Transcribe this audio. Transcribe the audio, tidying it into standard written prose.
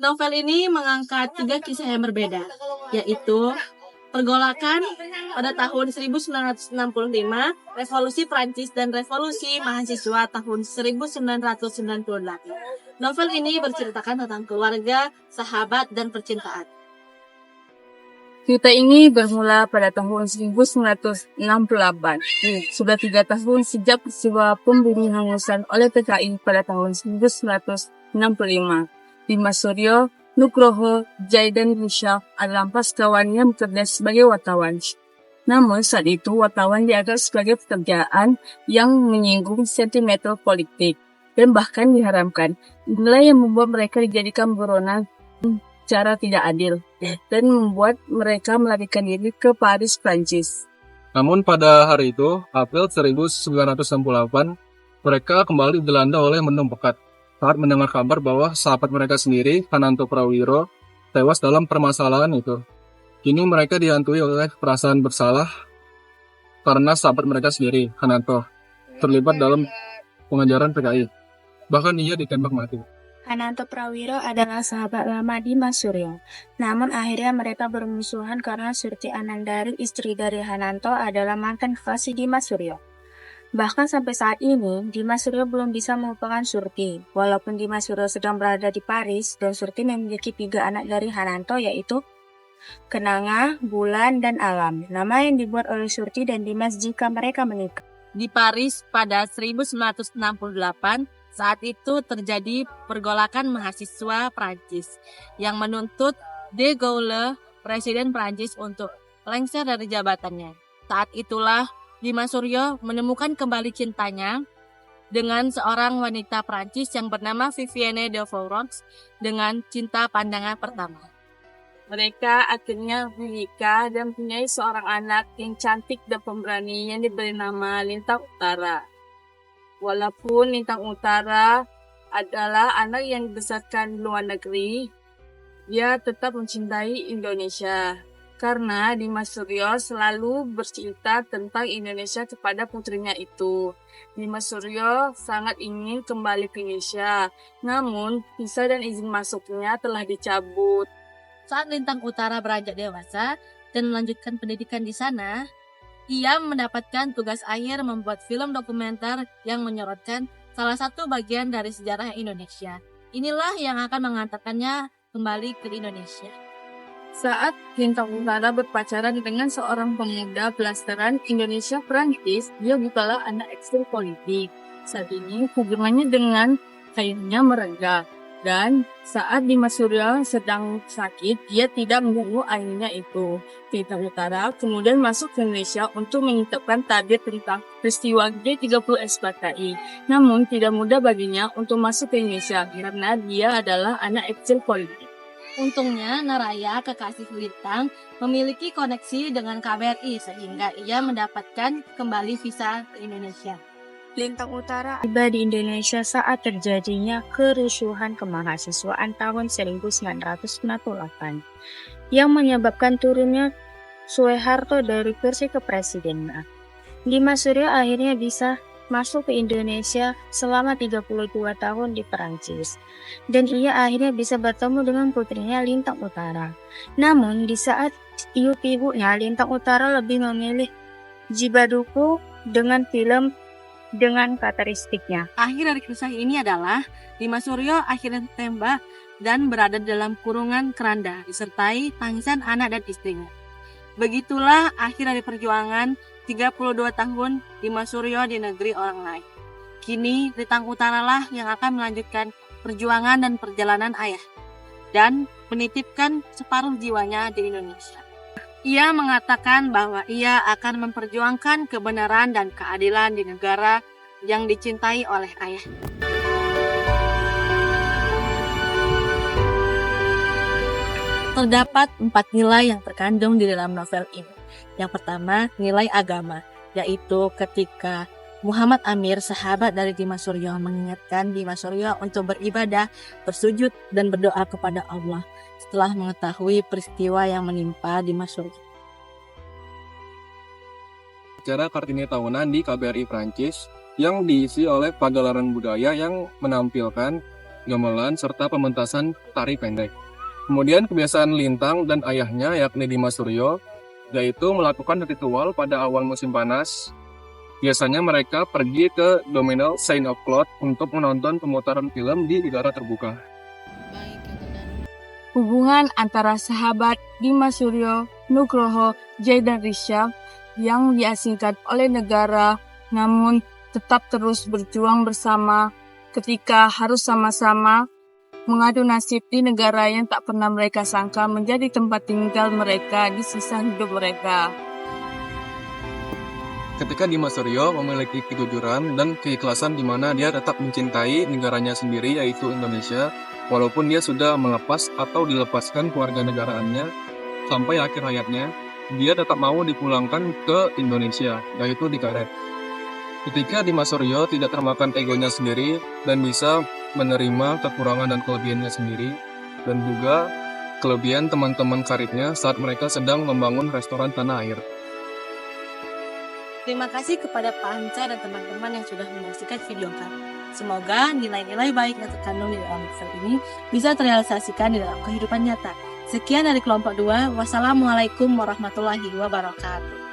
Novel ini mengangkat 3 kisah yang berbeda, yaitu pergolakan pada tahun 1965, revolusi Prancis, dan revolusi mahasiswa tahun 1998. Novel ini berceritakan tentang keluarga, sahabat, dan percintaan. Cerita ini bermula pada tahun 1968. Sudah 3 tahun sejak peristiwa pembunuhan oleh PKI pada tahun 1965. Dimas Suryo, Nugroho, Jaidan Rusyaf adalah 4 kawan yang bekerja sebagai wartawan. Namun saat itu wartawan dianggap sebagai pekerjaan yang menyinggung sentimen politik dan bahkan diharamkan. Inilah yang membuat mereka dijadikan buronan cara tidak adil dan membuat mereka melarikan diri ke Paris, Prancis. Namun pada hari itu, April 1968, mereka kembali dilanda oleh mendung pekat saat mendengar kabar bahwa sahabat mereka sendiri, Hananto Prawiro, tewas dalam permasalahan itu. Kini mereka dihantui oleh perasaan bersalah karena sahabat mereka sendiri, Hananto, terlibat dalam pengejaran PKI. Bahkan ia ditembak mati. Hananto Prawiro adalah sahabat lama Dimas Suryo. Namun akhirnya mereka bermusuhan karena Surti Anandari, istri dari Hananto, adalah mantan kekasih Dimas Suryo. Bahkan sampai saat ini, Dimas Suryo belum bisa melupakan Surti. Walaupun Dimas Suryo sedang berada di Paris, dan Surti memiliki 3 anak dari Hananto, yaitu Kenanga, Bulan, dan Alam. Nama yang dibuat oleh Surti dan Dimas jika mereka menikah. Di Paris pada 1968, saat itu terjadi pergolakan mahasiswa Prancis yang menuntut De Gaulle, presiden Prancis, untuk lengser dari jabatannya. Saat itulah Dimas Suryo menemukan kembali cintanya dengan seorang wanita Prancis yang bernama Vivienne de Fouroux dengan cinta pandangan pertama. Mereka akhirnya menikah dan punya seorang anak yang cantik dan pemberani yang diberi nama Lintang Utara. Walaupun Lintang Utara adalah anak yang dibesarkan di luar negeri, dia tetap mencintai Indonesia. Karena Dimas Suryo selalu bercerita tentang Indonesia kepada putrinya itu. Dimas Suryo sangat ingin kembali ke Indonesia, namun visa dan izin masuknya telah dicabut. Saat Lintang Utara beranjak dewasa dan melanjutkan pendidikan di sana, ia mendapatkan tugas akhir membuat film dokumenter yang menyorotkan salah satu bagian dari sejarah Indonesia. Inilah yang akan mengantarkannya kembali ke Indonesia. Saat Lintang Utara berpacaran dengan seorang pemuda blasteran Indonesia Prancis, dia bukanlah anak ekstrem politik. Saat ini hubungannya dengan ayahnya merenggang. Dan saat Dimas Suryo sedang sakit, dia tidak mengganggu ayahnya itu. Lintang Utara kemudian masuk ke Indonesia untuk mengintipkan target tentang peristiwa G30 SPKI. Namun tidak mudah baginya untuk masuk ke Indonesia karena dia adalah anak eksil politik. Untungnya Naraya, kekasih Lintang, memiliki koneksi dengan KBRI sehingga ia mendapatkan kembali visa ke Indonesia. Lintang Utara tiba di Indonesia saat terjadinya kerusuhan kemahasiswaan tahun 1998 yang menyebabkan turunnya Soeharto dari kursi kepresidenan. Dimas Suryo akhirnya bisa masuk ke Indonesia selama 32 tahun di Perancis, dan ia akhirnya bisa bertemu dengan putrinya Lintang Utara. Namun di saat ibunya, Lintang Utara lebih memilih Jibaduku dengan film dengan karakteristiknya. Akhir dari kisah ini adalah Dimas Suryo akhirnya ditembak dan berada dalam kurungan keranda disertai tangisan anak dan istrinya. Begitulah akhir dari perjuangan 32 tahun Dimas Suryo di negeri orang lain. Kini Lintang Utara lah yang akan melanjutkan perjuangan dan perjalanan ayah dan menitipkan separuh jiwanya di Indonesia. Ia mengatakan bahwa ia akan memperjuangkan kebenaran dan keadilan di negara yang dicintai oleh ayah. Terdapat 4 nilai yang terkandung di dalam novel ini. Yang pertama, nilai agama, yaitu ketika Muhammad Amir, sahabat dari Dimas Suryo, mengingatkan Dimas Suryo untuk beribadah, bersujud, dan berdoa kepada Allah setelah mengetahui peristiwa yang menimpa Dimas Suryo. Acara Kartini tahunan di KBRI Prancis yang diisi oleh pagelaran budaya yang menampilkan gamelan, serta pementasan tari pendek. Kemudian kebiasaan Lintang dan ayahnya yakni Dimas Suryo yaitu melakukan ritual pada awal musim panas. Biasanya mereka pergi ke Domino Saint of Cloud untuk menonton pemutaran film di udara terbuka. Hubungan antara sahabat Dimas Suryo, Nugroho, Jay dan Rishabh yang diasingkan oleh negara namun tetap terus berjuang bersama ketika harus sama-sama mengadu nasib di negara yang tak pernah mereka sangka menjadi tempat tinggal mereka di sisa hidup mereka. Ketika Dimas Suryo memiliki kejujuran dan keikhlasan di mana dia tetap mencintai negaranya sendiri yaitu Indonesia, walaupun dia sudah melepas atau dilepaskan kewarganegaraannya sampai akhir hayatnya, dia tetap mau dipulangkan ke Indonesia, yaitu dikaret. Ketika Dimas Suryo tidak termakan egonya sendiri dan bisa menerima kekurangan dan kelebihannya sendiri, dan juga kelebihan teman-teman karetnya saat mereka sedang membangun restoran tanah air. Terima kasih kepada Pak Anca dan teman-teman yang sudah menyaksikan video kami. Semoga nilai-nilai baik yang terkandung di dalam novel ini bisa terrealisasikan di dalam kehidupan nyata. Sekian dari kelompok 2. Wassalamualaikum warahmatullahi wabarakatuh.